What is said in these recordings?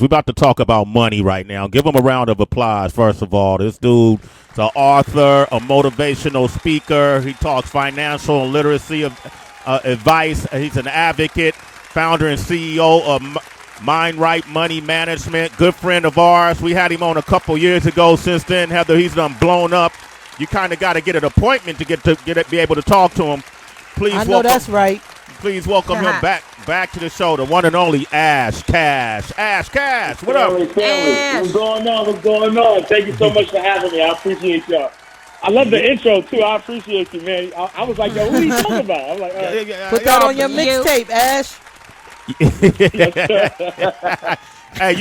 We're about to talk about money right now. Give him a round of applause, first of all. This dude is an author, a motivational speaker. He talks financial and literacy advice. He's an advocate, founder and CEO of Mind Right Money Management. Good friend of ours. We had him on a couple years ago. Since then, Heather, he's done blown up. You kind of got to get an appointment to be able to talk to him. Please, I know that's right. Please welcome him back to the show, the one and only Ash Cash. Ash Cash, what up? What's going on? What's going on? Thank you so much for having me. I appreciate y'all. I love the intro, too. I appreciate you, man. I was like, yo, what are you talking about? I'm like, put that on your mixtape, Ash. Hey,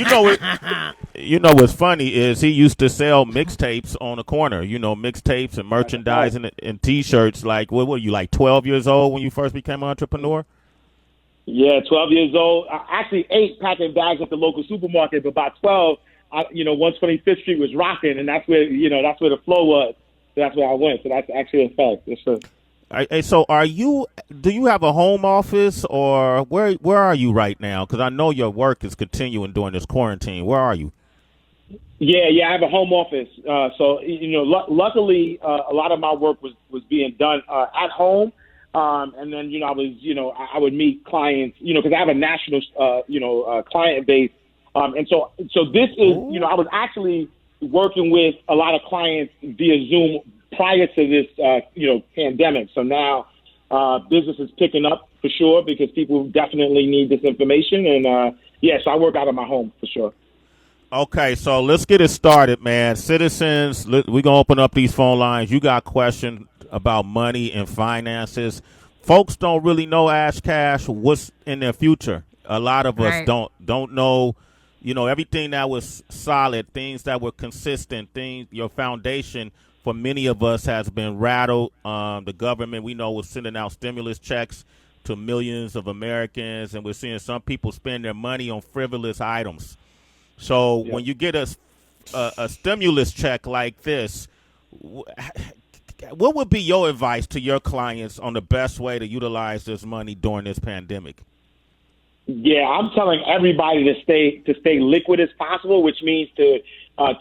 you know what's funny is he used to sell mixtapes on the corner. You know, mixtapes and merchandise and T-shirts. Like, what were you, like 12 years old when you first became an entrepreneur? Yeah, 12 years old. I actually 8 packing bags at the local supermarket, but by 12, 125th Street was rocking, and that's where the flow was. So that's where I went. So that's actually a fact. Yes, sir. Hey, so do you have a home office, or where are you right now? Because I know your work is continuing during this quarantine. Where are you? Yeah, I have a home office. So, luckily, a lot of my work was being done at home. And then, I would meet clients, because I have a national, client base. And so this is, I was actually working with a lot of clients via Zoom prior to this, pandemic. So now business is picking up for sure because people definitely need this information. And, so I work out of my home for sure. Okay, so let's get it started, man. Citizens, we're going to open up these phone lines. You got questions about money and finances. Folks don't really know, Ash Cash, what's in their future. A lot of us don't know, everything that was solid, things that were consistent, your foundation for many of us has been rattled. The government, we know, was sending out stimulus checks to millions of Americans, and we're seeing some people spend their money on frivolous items. So when you get a stimulus check like this, what would be your advice to your clients on the best way to utilize this money during this pandemic? Yeah, I'm telling everybody to stay liquid as possible, which means to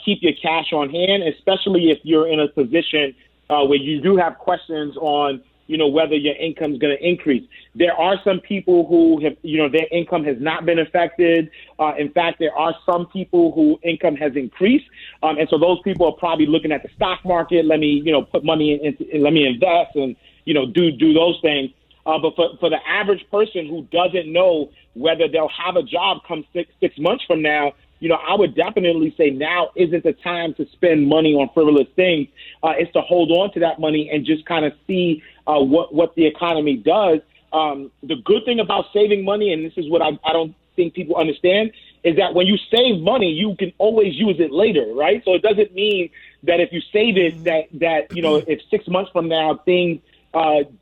keep your cash on hand, especially if you're in a position where you do have questions on, whether your income is going to increase. There are some people who have, their income has not been affected. In fact, there are some people who income has increased. And so those people are probably looking at the stock market. Let me, put money in, let me invest and, do those things. But for the average person who doesn't know whether they'll have a job come six months from now, I would definitely say now isn't the time to spend money on frivolous things. It's to hold on to that money and just kind of see what the economy does. The good thing about saving money, and this is what I don't think people understand, is that when you save money, you can always use it later, right? So it doesn't mean that if you save it that if 6 months from now things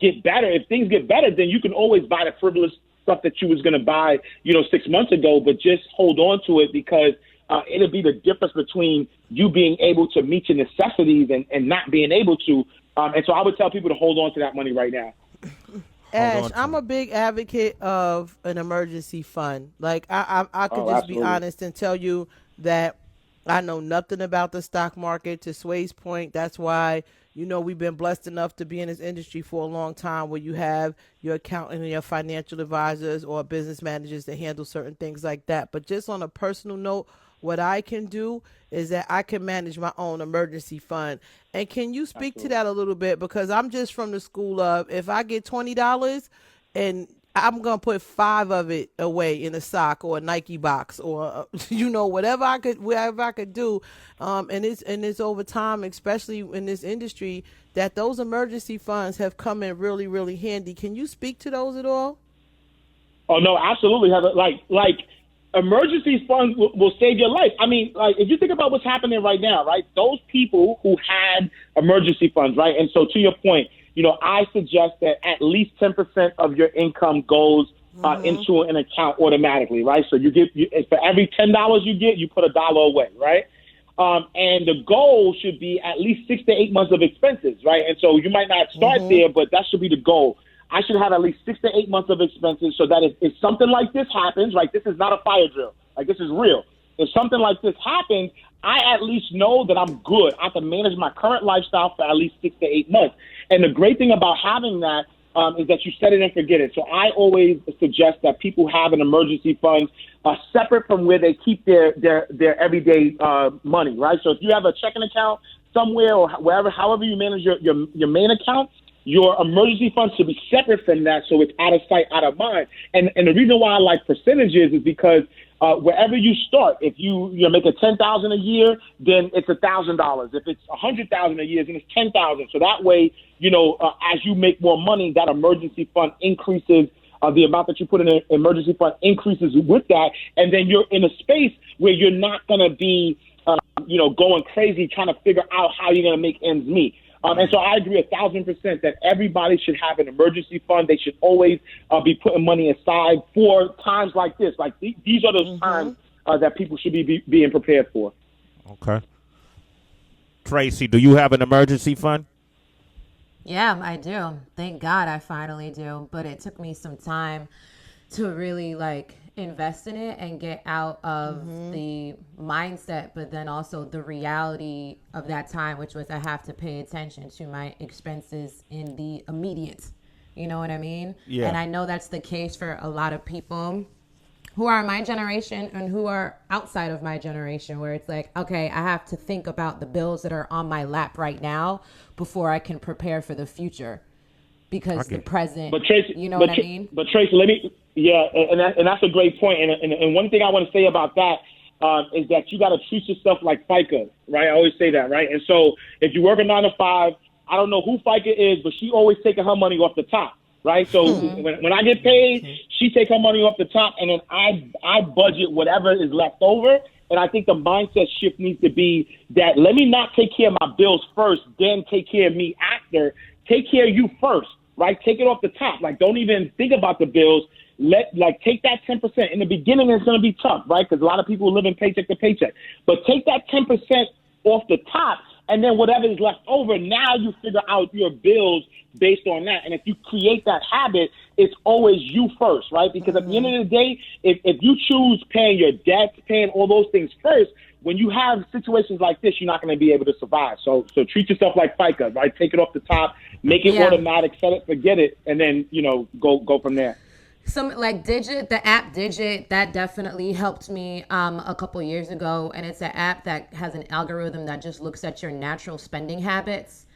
get better, if things get better, then you can always buy the frivolous stuff that you was going to buy, 6 months ago, but just hold on to it because it'll be the difference between you being able to meet your necessities and not being able to. And so I would tell people to hold on to that money right now. Ash, I'm a big advocate of an emergency fund. Like I could just be honest and tell you that I know nothing about the stock market. To Sway's point, that's why we've been blessed enough to be in this industry for a long time where you have your accountant and your financial advisors or business managers that handle certain things like that. But just on a personal note, what I can do is that I can manage my own emergency fund. And can you speak to that a little bit? Because I'm just from the school of if I get $20 and I'm going to put 5 of it away in a sock or a Nike box or, whatever I could do. And it's over time, especially in this industry, that those emergency funds have come in really, really handy. Can you speak to those at all? Oh, no, absolutely. Like emergency funds will save your life. I mean, like if you think about what's happening right now, right, those people who had emergency funds, right. And so to your point, I suggest that at least 10% of your income goes into an account automatically, right? So for every $10 you get, you put $1 away, right? And the goal should be at least 6 to 8 months of expenses, right? And so you might not start there, but that should be the goal. I should have at least 6 to 8 months of expenses so that if something like this happens, like this is not a fire drill, like this is real. if something like this happens, I at least know that I'm good. I can manage my current lifestyle for at least 6 to 8 months. And the great thing about having that is that you set it and forget it. So I always suggest that people have an emergency fund separate from where they keep their everyday money, right? So if you have a checking account somewhere or wherever, however you manage your main account, your emergency fund should be separate from that, so it's out of sight, out of mind. And the reason why I like percentages is because wherever you start, if you make a $10,000 a year, then it's $1,000. If it's $100,000 a year, then it's $10,000. So that way, as you make more money, that emergency fund increases. The amount that you put in an emergency fund increases with that, and then you're in a space where you're not going to be, going crazy trying to figure out how you're going to make ends meet. And so I agree 1,000% that everybody should have an emergency fund. They should always be putting money aside for times like this. Like these are those times that people should be being prepared for. Okay. Tracy, do you have an emergency fund? Yeah, I do. Thank God I finally do. But it took me some time to really invest in it and get out of the mindset, but then also the reality of that time, which was I have to pay attention to my expenses in the immediate. You know what I mean? Yeah. And I know that's the case for a lot of people who are my generation and who are outside of my generation, where it's like, okay, I have to think about the bills that are on my lap right now before I can prepare for the future, because the present, but Tracy, you know what I mean? But Tracy, and that's a great point. And one thing I want to say about that is that you got to treat yourself like FICA, right? I always say that, right? And so if you work a 9 to 5, I don't know who FICA is, but she always taking her money off the top. Right. So when I get paid, she take her money off the top, and then I budget whatever is left over. And I think the mindset shift needs to be that let me not take care of my bills first, then take care of me after. Take care of you first. Right. Take it off the top. Don't even think about the bills. Take that 10%. In the beginning, it's going to be tough. Right. Because a lot of people live in paycheck to paycheck. But take that 10% off the top. And then whatever is left over, now you figure out your bills based on that. And if you create that habit, it's always you first, right? Because at the end of the day, if you choose paying your debts, paying all those things first, when you have situations like this, you're not going to be able to survive. So treat yourself like FICA, right? Take it off the top, make it automatic, set it, forget it, and then, go from there. Some the app Digit, that definitely helped me a couple years ago. And it's an app that has an algorithm that just looks at your natural spending habits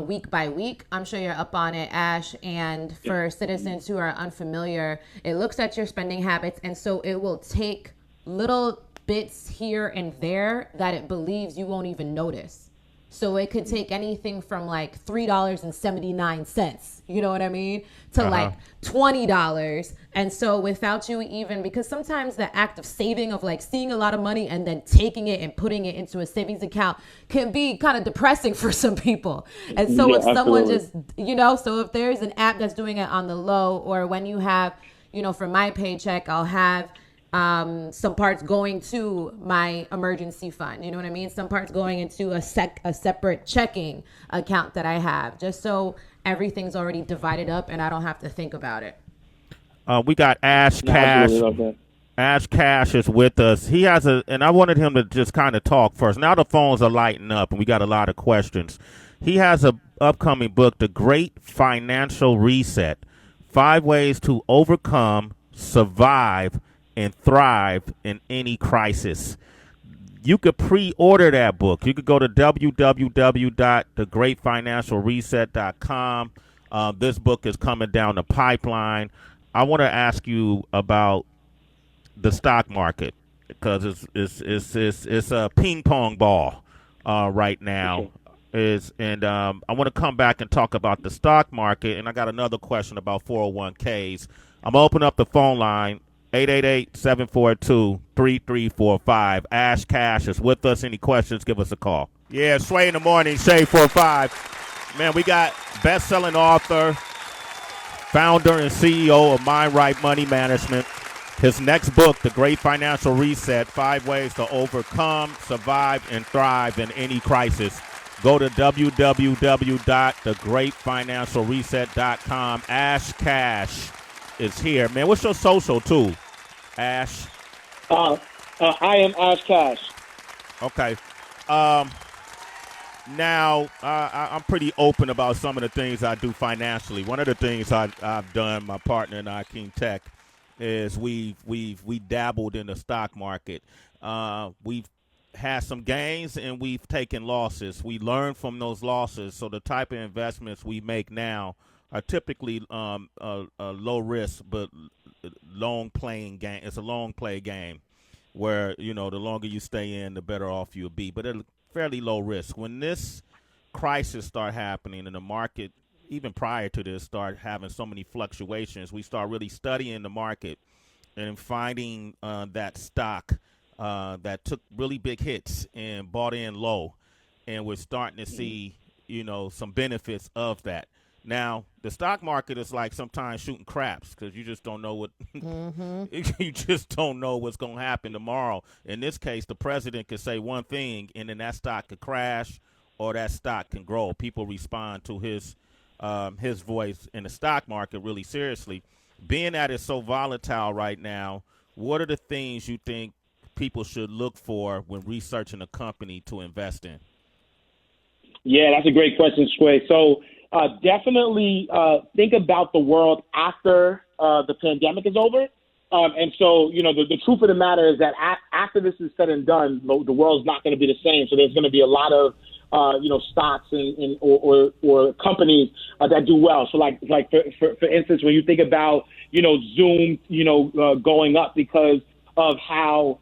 week by week. I'm sure you're up on it, Ash. And for citizens who are unfamiliar, it looks at your spending habits. And so it will take little bits here and there that it believes you won't even notice. So it could take anything from $3.79, you know what I mean, to $20. And so without you even, because sometimes the act of saving, of seeing a lot of money and then taking it and putting it into a savings account can be kind of depressing for some people. And so if someone just, so if there's an app that's doing it on the low, or when you have, for my paycheck, I'll have some parts going to my emergency fund, you know what I mean? Some parts going into a separate checking account that I have, just so everything's already divided up and I don't have to think about it. We got Ash Cash. Ash Cash is with us. He has and I wanted him to just kind of talk first. Now the phones are lighting up and we got a lot of questions. He has a upcoming book, The Great Financial Reset: 5 Ways to Overcome, Survive, and Thrive in Any Crisis. You could pre-order that book. You could go to www.thegreatfinancialreset.com. This book is coming down the pipeline. I want to ask you about the stock market, because it's a ping pong ball right now. I want to come back and talk about the stock market, and I got another question about 401ks. I'm gonna open up the phone line. 888-742-3345. Ash Cash is with us. Any questions, give us a call. Yeah, Sway in the Morning, Shade 45. Man, we got best-selling author, founder and CEO of Mind Right Money Management. His next book, The Great Financial Reset: 5 Ways to Overcome, Survive, and Thrive in Any Crisis. Go to www.thegreatfinancialreset.com. Ash Cash is here. Man, what's your social too, Ash? I am Ash Cash. Okay. Now, I'm pretty open about some of the things I do financially. One of the things I've done, my partner and I, King Tech, is we dabbled in the stock market. We've had some gains and we've taken losses. We learn from those losses. So the type of investments we make now are typically a low risk but long playing game. It's a long play game where, the longer you stay in, the better off you'll be. But it's fairly low risk. When this crisis start happening in the market, even prior to this, start having so many fluctuations, we start really studying the market and finding that stock that took really big hits and bought in low. And we're starting to see, some benefits of that. Now, the stock market is like sometimes shooting craps because you just don't know what you just don't know what's going to happen tomorrow. In this case, the president could say one thing, and then that stock could crash, or that stock can grow. People respond to his voice in the stock market really seriously. Being that it's so volatile right now, what are the things you think people should look for when researching a company to invest in? Yeah, that's a great question, Sway. So definitely think about the world after the pandemic is over. And so, the truth of the matter is that after this is said and done, the world's not going to be the same. So there's going to be a lot of, stocks or companies that do well. So like for instance, when you think about, Zoom, going up because of how,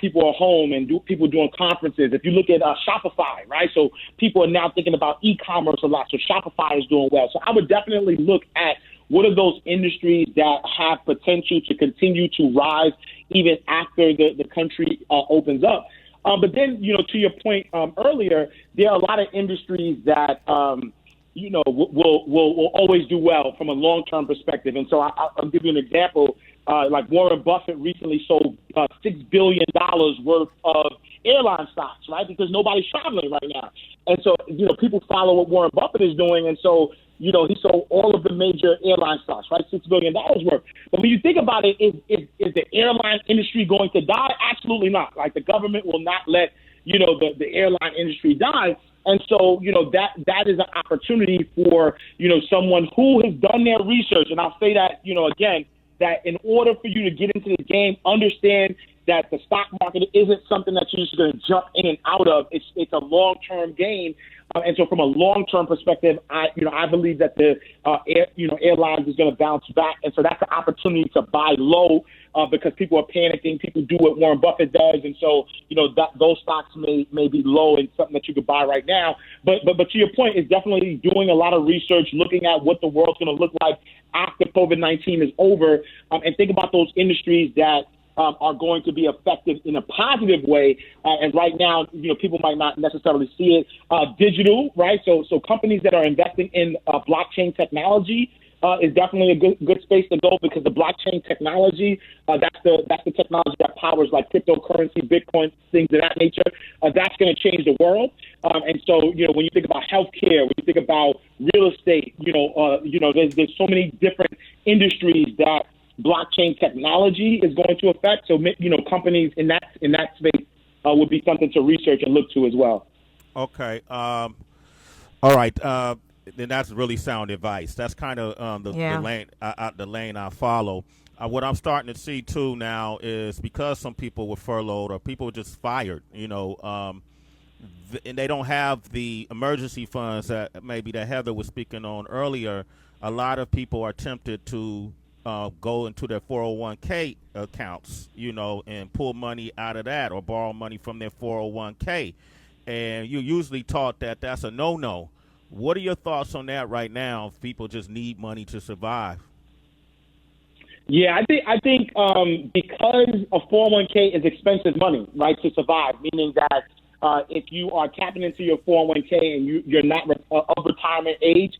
people are home and people doing conferences. If you look at Shopify, right? So people are now thinking about e-commerce a lot. So Shopify is doing well. So I would definitely look at what are those industries that have potential to continue to rise even after the country opens up. But then, to your point earlier, there are a lot of industries that, will always do well from a long-term perspective. And so I'll give you an example. Like Warren Buffett recently sold $6 billion worth of airline stocks, right? Because nobody's traveling right now. And so, people follow what Warren Buffett is doing. And so, he sold all of the major airline stocks, right? $6 billion worth. But when you think about it, is the airline industry going to die? Absolutely not. Like the government will not let, the airline industry die. And so, that is an opportunity for, someone who has done their research. And I'll say that, again, that in order for you to get into the game, understand that the stock market isn't something that you're just going to jump in and out of. It's a long-term game. And so from a long-term perspective, I believe that the airlines is going to bounce back. And so that's an opportunity to buy low because people are panicking. People do what Warren Buffett does. And so, those stocks may be low and something that you could buy right now. But to your point, it's definitely doing a lot of research, looking at what the world's going to look like after COVID-19 is over, and think about those industries that are going to be effective in a positive way. And right now, people might not necessarily see it. Digital, right? So companies that are investing in blockchain technology is definitely a good space to go because the blockchain technology, that's the technology that powers like cryptocurrency, Bitcoin, things of that nature. That's going to change the world. And so, when you think about healthcare, when you think about real estate, there's so many different industries that blockchain technology is going to affect. So, companies in that space would be something to research and look to as well. Okay. All right. Then that's really sound advice. That's kind of the lane I follow. What I'm starting to see too now is because some people were furloughed or people were just fired, and they don't have the emergency funds that maybe that Heather was speaking on earlier. A lot of people are tempted to go into their 401k accounts, and pull money out of that or borrow money from their 401k. And you're usually taught that that's a no-no. What are your thoughts on that right now if people just need money to survive? Yeah, I think because a 401k is expensive money, right, to survive, meaning that if you are tapping into your 401k and you're not of retirement age,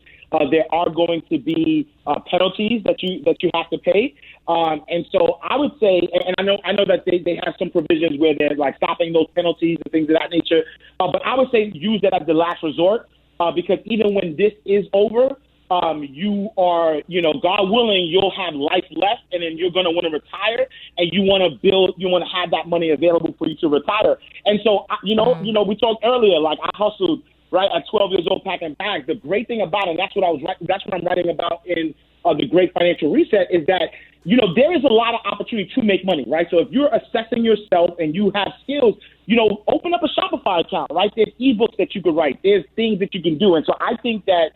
there are going to be penalties that you have to pay. And so I would say, and I know that they have some provisions where they're like stopping those penalties and things of that nature. But I would say use that as the last resort because even when this is over, you are, God willing, you'll have life left, and then you're going to want to retire, and you want to have that money available for you to retire. And so, we talked earlier, like I hustled right at 12 years old packing bags. The great thing about it, and that's what I'm writing about in the Great Financial Reset, is that there is a lot of opportunity to make money, right? So if you're assessing yourself and you have skills, open up a Shopify account, right? There's ebooks that you could write. There's things that you can do. And so I think that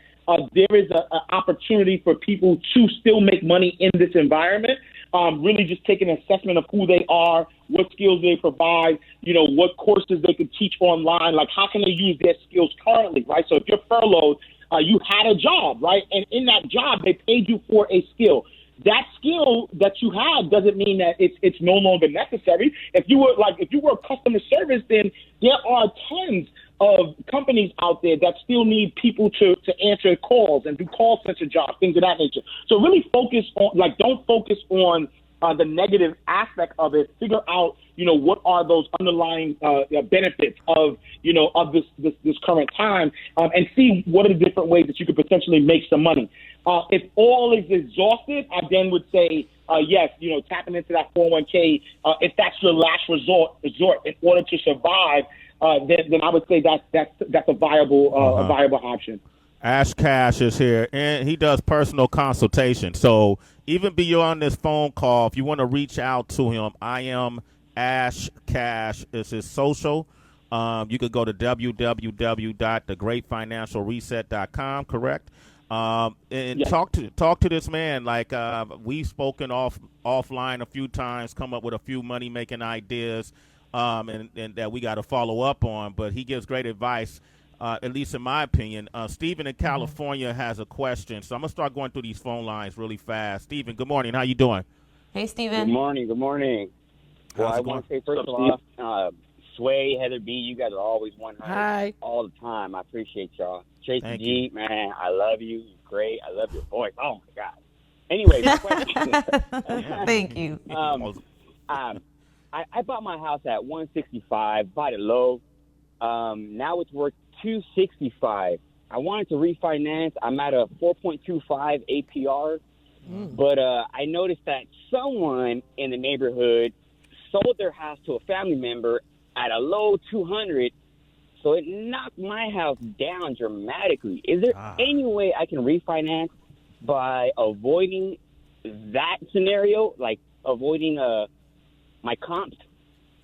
there is an opportunity for people to still make money in this environment. Really just take an assessment of who they are, what skills they provide, what courses they could teach online, like how can they use their skills currently, right? So if you're furloughed, you had a job, right? And in that job, they paid you for a skill. That skill that you have doesn't mean that it's no longer necessary. If you were customer service, then there are tons of companies out there that still need people to answer calls and do call center jobs, things of that nature. So really focus on, don't focus on the negative aspect of it. Figure out, what are those underlying benefits of this current time, and see what are the different ways that you could potentially make some money. If all is exhausted, I then would say, yes, tapping into that 401k, if that's your last resort in order to survive, then I would say that's a viable option. Ash Cash is here, and he does personal consultation. So even beyond this phone call, if you want to reach out to him, I am Ash Cash is his social. You could go to www.thegreatfinancialreset.com, correct? And yes. Talk to this man. Like we've spoken offline a few times, come up with a few money making ideas, and that we got to follow up on. But he gives great advice, at least in my opinion. Stephen in California has a question, so I'm gonna start going through these phone lines really fast. Stephen, good morning. How you doing? Hey, Stephen. Good morning. Well, I want to say first of all, Sway, Heather B, you guys are always 100 Hi. all the time. I appreciate y'all. Tracy Thank G, you. Man, I love you. You're great. I love your voice. Oh my God. Anyway, my question. Thank you. I bought my house at 165, bought it low. Now it's worth 265. I wanted to refinance. I'm at a 4.25 APR, but I noticed that someone in the neighborhood sold their house to a family member at a low 200, so it knocked my house down dramatically. Is there any way I can refinance by avoiding that scenario, like avoiding my comps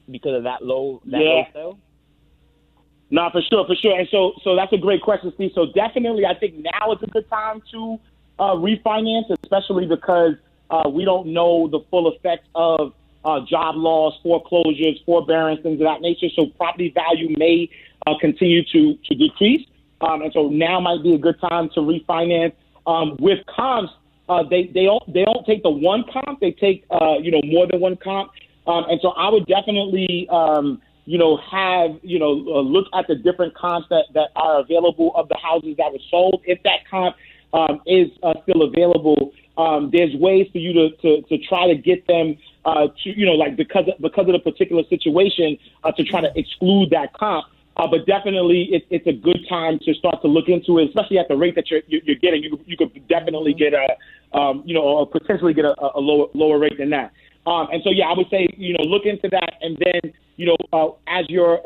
because of that low sale? No, for sure. And so that's a great question, Steve. So definitely I think now is a good time to refinance, especially because we don't know the full effects of job loss, foreclosures, forbearance, things of that nature. So property value may continue to decrease. And so now might be a good time to refinance. With comps, they don't take the one comp. They take, more than one comp. And so I would definitely, look at the different comps that are available of the houses that were sold. If that comp is still available, there's ways for you to try to get them because of the particular situation to try to exclude that comp. But definitely it's a good time to start to look into it, especially at the rate that you're getting. You could definitely get or potentially get a lower rate than that. And so, I would say, look into that. And then, as your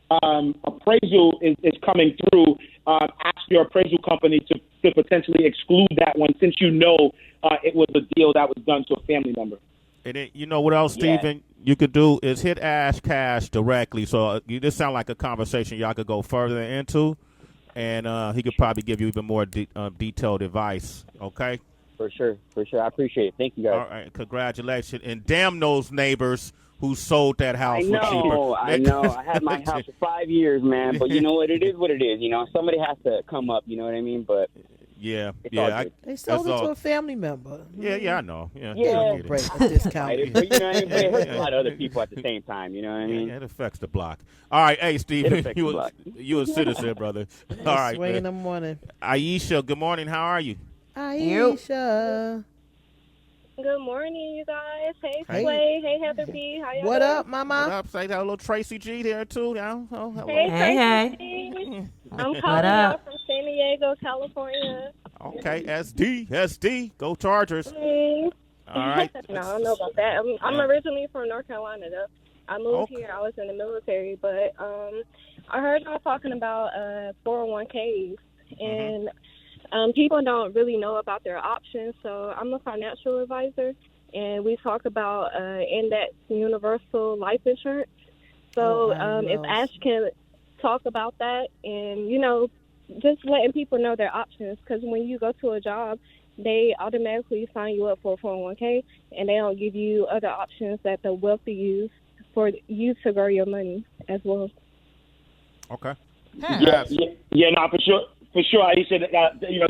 appraisal is coming through, ask your appraisal company to potentially exclude that one, since it was a deal that was done to a family member. And then, what else, Stephen, you could do is hit Ash Cash directly. So this sounds like a conversation y'all could go further into, and he could probably give you even more detailed advice. Okay. For sure. I appreciate it. Thank you, guys. All right. Congratulations. And damn those neighbors who sold that house for cheaper. I know. I had my house for 5 years, man. But you know what? It is what it is. Somebody has to come up. You know what I mean? But yeah. They sold it to a family member. Yeah, I know. Yeah. Break a discount. But it hurts a lot of other people at the same time. You know what I mean? Yeah, it affects the block. All right, hey, Stephen, you a citizen, brother. All right, Sway in the morning. Aisha, good morning. How are you? Aisha. Good morning, you guys. Hey, Sway. Hey, Heather B. How y'all What doing? up, Mama? What up? Say that little Tracy G there, too. Hello. Hey, Tracy G. I'm calling y'all from San Diego, California. Okay, SD, go Chargers. All right. No, I don't know about that. I'm originally from North Carolina, though. I moved here. I was in the military, but I heard y'all talking about 401ks, and people don't really know about their options. So I'm a financial advisor, and we talk about index universal life insurance. So if Ash can talk about that, and just letting people know their options, because when you go to a job, they automatically sign you up for a 401k, and they don't give you other options that the wealthy use for you to grow your money as well. Okay. Yeah, no, for sure, Aisha.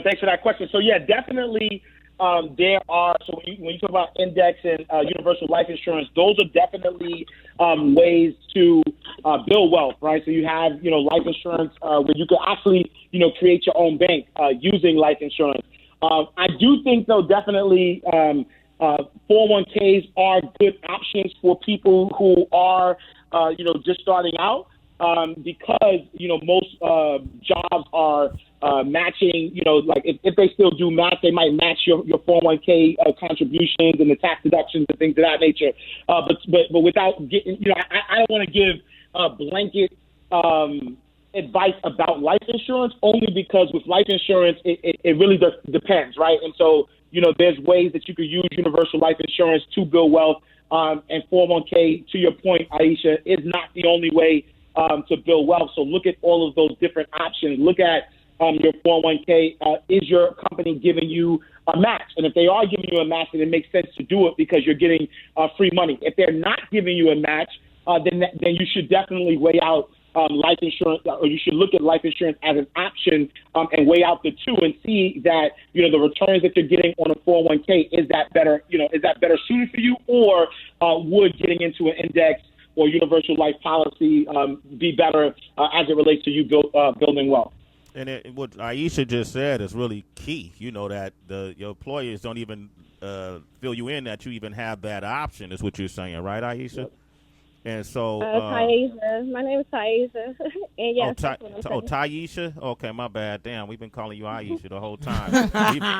Thanks for that question. So yeah, definitely. There are, so when you talk about index and universal life insurance, those are definitely ways to build wealth, right? So you have, life insurance where you can actually, create your own bank using life insurance. I do think, though, definitely 401ks are good options for people who are, just starting out because, most jobs are matching, like if they still do match, they might match your 401k contributions and the tax deductions and things of that nature. But without getting, I don't want to give blanket advice about life insurance, only because with life insurance, it really depends, right? And so, there's ways that you could use universal life insurance to build wealth, and 401k, to your point, Aisha, is not the only way to build wealth. So look at all of those different options. Look at your 401k. Is your company giving you a match? And if they are giving you a match, then it makes sense to do it because you're getting free money. If they're not giving you a match, then you should definitely weigh out life insurance, or you should look at life insurance as an option and weigh out the two and see that, the returns that you're getting on a 401k, is that better suited for you, or would getting into an index or universal life policy be better as it relates to you building wealth? And what Aisha just said is really key. That your employers don't even fill you in that you even have that option, is what you're saying, right, Aisha? Yep. And so, Taisha. My name is Taisha. And yes, Taisha. Okay, my bad. Damn, we've been calling you Aisha the whole time.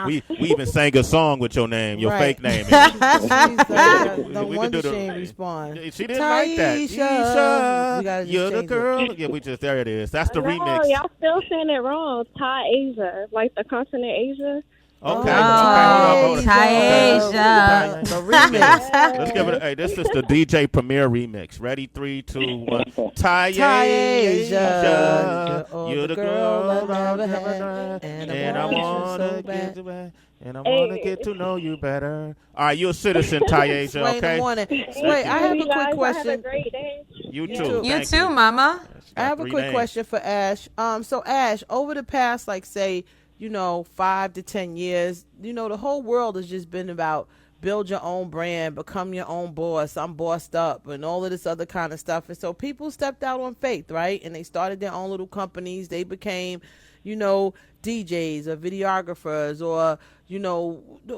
we even sang a song with your name, your fake name. No wonder she didn't respond. She didn't like that. Taisha, you're the girl. Yeah, there it is. That's the remix. Y'all still saying it wrong. Taisha, like the continent Asia. Okay. Hold on. Taisha. The remix. Let's give it. Hey, this is the DJ Premier remix. Ready? 3, 2, 1. Taisha, you're the girl I never had, and I wanna get to back. And I want to get to know you better. All right, you're a citizen, Taisha, okay? Wait, I have a quick question. Have a great day. You too. You too, Mama. I have a quick question for Ash. So, Ash, over the past, 5 to 10 years, the whole world has just been about build your own brand, become your own boss, I'm bossed up, and all of this other kind of stuff. And so people stepped out on faith, right? And they started their own little companies. They became, DJs or videographers or,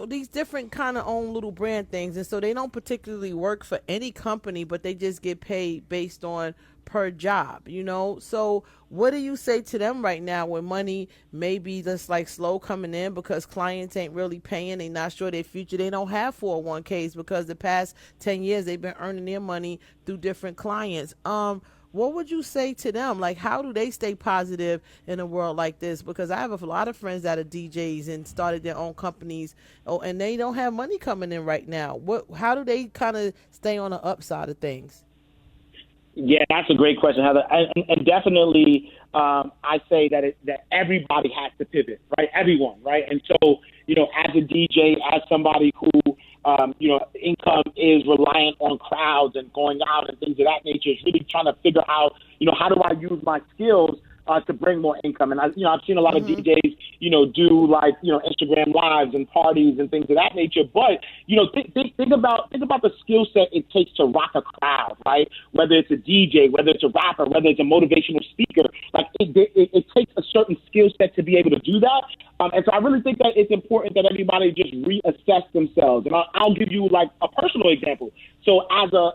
these different kind of own little brand things. And so they don't particularly work for any company, but they just get paid based on per job, So what do you say to them right now when money may be just slow coming in because clients ain't really paying, they not sure their future, they don't have 401ks because the past 10 years they've been earning their money through different clients. What would you say to them? How do they stay positive in a world like this? Because I have a lot of friends that are DJs and started their own companies, and they don't have money coming in right now. How do they kind of stay on the upside of things? Yeah, that's a great question, Heather. And definitely, I say that everybody has to pivot, right? Everyone, right? And so, as a DJ, as somebody who, income is reliant on crowds and going out and things of that nature, is really trying to figure out, how do I use my skills to bring more income. And I've seen a lot of DJs, do Instagram lives and parties and things of that nature. But, think about the skill set it takes to rock a crowd, right? Whether it's a DJ, whether it's a rapper, whether it's a motivational speaker, it takes a certain skill set to be able to do that. And so I really think that it's important that everybody just reassess themselves. And I'll give you like a personal example. So as a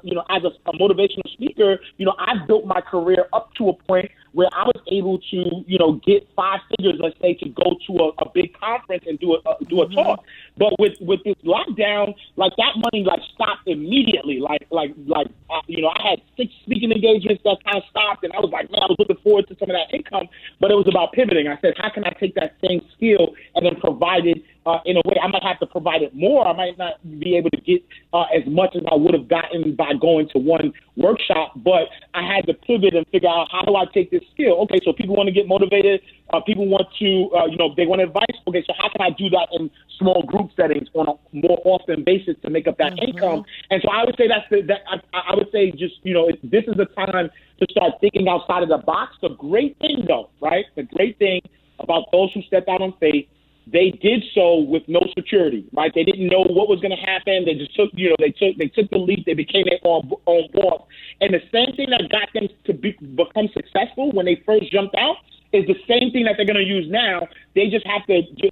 motivational speaker, I've built my career up to a point where I was able to, get 5 figures, let's say, to go to a big conference and do a talk. But with this lockdown, like that money like stopped immediately. I had 6 speaking engagements that kind of stopped, and I was like, man, I was looking forward to some of that income, but it was about pivoting. I said, how can I take that same skill and then provide it in a way? I might have to provide it more. I might not be able to get as much as I would have gotten by going to one workshop, but I had to pivot and figure out, how do I take this skill? Okay, so people want to get motivated. People want to, they want advice. Okay, so how can I do that in small group settings on a more often basis to make up that income? And so I would say I would say just, this is the time to start thinking outside of the box. The great thing, though, right? The great thing about those who stepped out on faith, they did so with no security, right? They didn't know what was going to happen. They just took, they took the leap. They became their own boss. And the same thing that got them to become successful when they first jumped out is the same thing that they're going to use now. They just have to do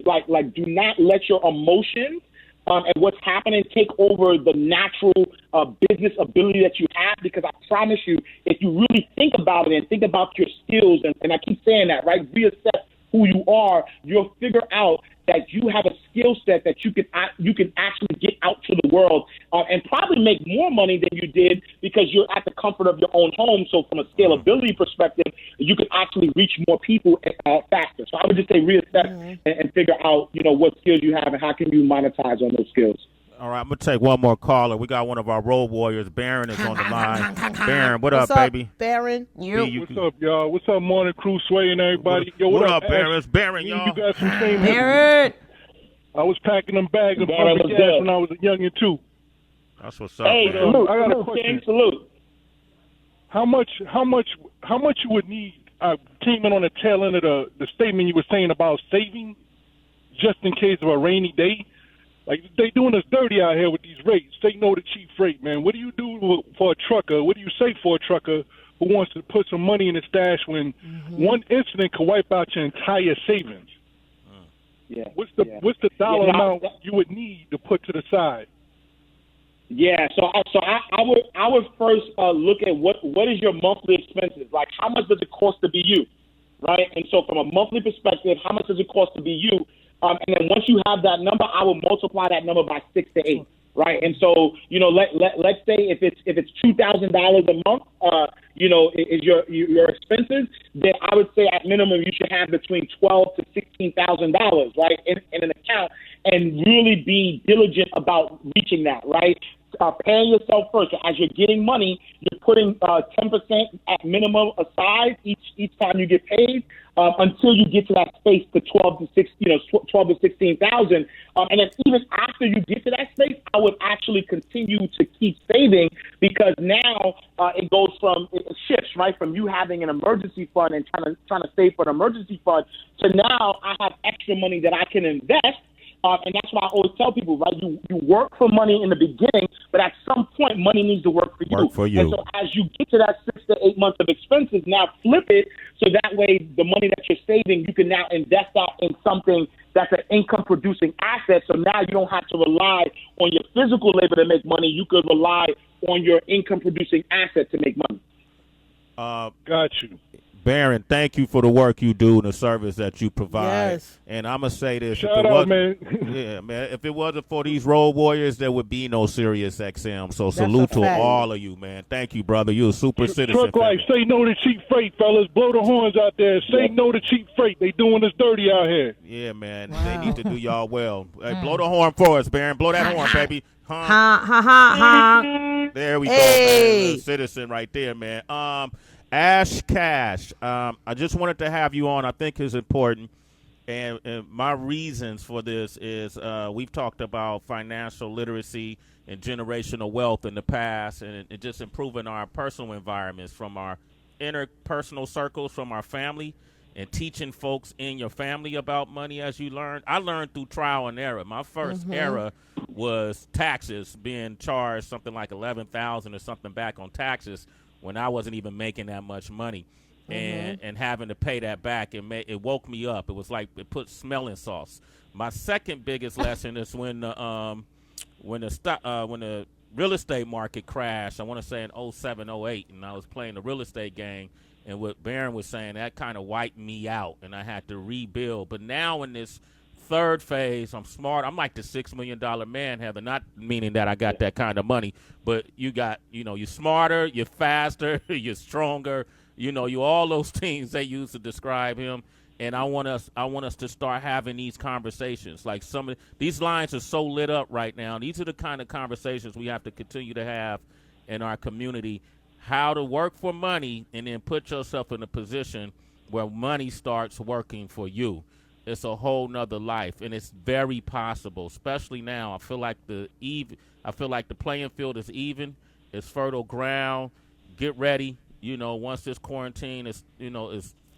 not let your emotions and what's happening take over the natural business ability that you have, because I promise you, if you really think about it and think about your skills, and I keep saying that, right? Reassess who you are, you'll figure out that you have a skill set that you can actually get out to the world and probably make more money than you did because you're at the comfort of your own home. So from a scalability perspective, you can actually reach more people faster. So I would just say reassess and figure out, what skills you have and how can you monetize on those skills. All right, I'm going to take one more caller. We got one of our road warriors. Baron is on the line. Baron, what's up, baby? Baron? What's up, y'all? What's up, Morning Crew, Sway, and everybody? Yo, what up, Baron? It's Baron, y'all. You got some same Baron! I was packing them bags of pumping gas when I was a youngin' too. That's what's up. Hey, salute. I got a question. Salute. How much you would need? I came in on the tail end of the statement you were saying about saving just in case of a rainy day. Like, they doing us dirty out here with these rates. Say no to cheap freight, man. What do you do for a trucker? What do you say for a trucker who wants to put some money in his stash when one incident could wipe out your entire savings? Yeah. What's the dollar amount you would need to put to the side? Yeah, so I would first look at what is your monthly expenses? Like, how much does it cost to be you, right? And so from a monthly perspective, how much does it cost to be you? And then once you have that number, I will multiply that number by 6 to 8, right? And so, let's say if it's $2,000 a month, is your expenses, then I would say at minimum you should have between $12,000 to $16,000, right, in an account, and really be diligent about reaching that, right? Paying yourself first. So as you're getting money, you're putting 10% at minimum aside each time you get paid until you get to that space to 12 to 16,000. And then even after you get to that space, I would actually continue to keep saving, because now it shifts, right, from you having an emergency fund and trying to save for an emergency fund to now I have extra money that I can invest. And that's why I always tell people, right, you work for money in the beginning, but at some point money needs to work for you. And so as you get to that 6 to 8 months of expenses, now flip it so that way the money that you're saving, you can now invest that in something that's an income-producing asset. So now you don't have to rely on your physical labor to make money. You could rely on your income-producing asset to make money. Got you. Baron, thank you for the work you do and the service that you provide. Yes. And I'm going to say this. Shout out, man. Yeah, man. If it wasn't for these road warriors, there would be no Sirius XM. So That's salute a to fact. all of you, man. Thank you, brother. You're a super citizen. Truck life, say no to cheap freight, fellas. Blow the horns out there. Say no to cheap freight. They doing us dirty out here. Yeah, man. They need to do y'all well. Hey, blow the horn for us, Baron. Blow that horn, baby. Ha, ha, ha, ha. There we go, man. Citizen right there, man. Ash Cash, I just wanted to have you on. I think it's important. And my reasons for this is we've talked about financial literacy and generational wealth in the past, and just improving our personal environments from our interpersonal circles, from our family, and teaching folks in your family about money as you learn. I learned through trial and error. My first era was taxes, being charged something like $11,000 or something back on taxes when I wasn't even making that much money. and having to pay that back, it woke me up. It was like it put smelling sauce. My second biggest lesson is when the real estate market crashed. I want to say in 07, 08, and I was playing the real estate game, and what Barron was saying, that kind of wiped me out, and I had to rebuild. But now in this third phase, I'm smart. I'm like the $6 million man, Heather, not meaning that I got that kind of money, but you're smarter, you're faster, you're stronger, you all those things they use to describe him. And I want us to start having these conversations. Like some of these lines are so lit up right now. These are the kind of conversations we have to continue to have in our community. How to work for money and then put yourself in a position where money starts working for you. It's a whole nother life, and it's very possible. Especially now, I feel like the playing field is even. It's fertile ground. Get ready. Once this quarantine is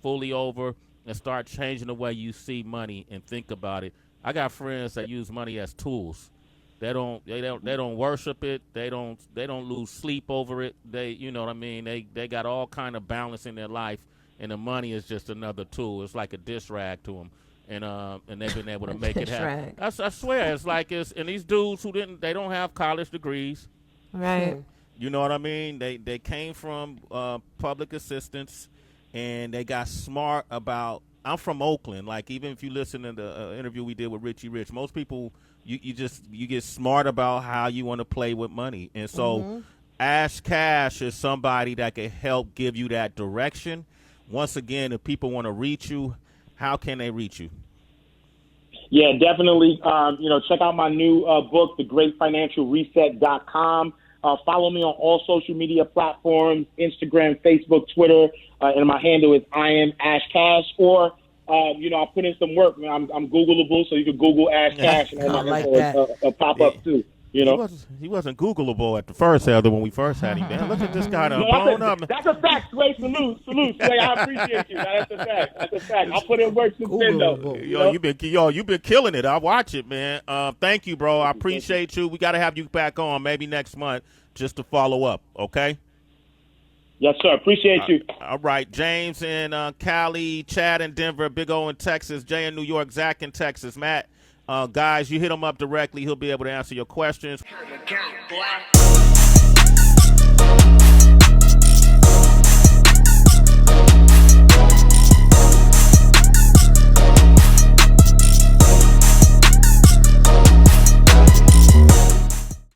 fully over, and start changing the way you see money and think about it. I got friends that use money as tools. They don't worship it. They don't lose sleep over it. You know what I mean? They got all kind of balance in their life, and the money is just another tool. It's like a dish rag to them, and they've been able to make it happen. I swear, and these dudes they don't have college degrees, right? You know what I mean? They came from public assistance. And they got smart about. I'm from Oakland. Like even if you listen to the interview we did with Richie Rich, most people you get smart about how you want to play with money. And so Ash Cash is somebody that can help give you that direction. Once again, if people want to reach you, how can they reach you? Yeah, definitely. Check out my new book, thegreatfinancialreset.com. Follow me on all social media platforms, Instagram, Facebook, Twitter, and my handle is I am Ash Cash. Or, I put in some work. I'm Googleable, so you can Google Ash Cash, and my info will pop up too. He wasn't Googleable at the first, Heather, when we first had him. Man, look at this guy blown up. That's a fact, Sway. Salute, Sway. I appreciate you. That's a fact. I'll put in work since then, though. You've been killing it. I watch it, man. Thank you, bro. I appreciate you. We got to have you back on maybe next month just to follow up. Okay. Yes, sir. Appreciate you. All right. James in Cali, Chad in Denver, Big O in Texas, Jay in New York, Zach in Texas, Matt. Guys, you hit him up directly. He'll be able to answer your questions.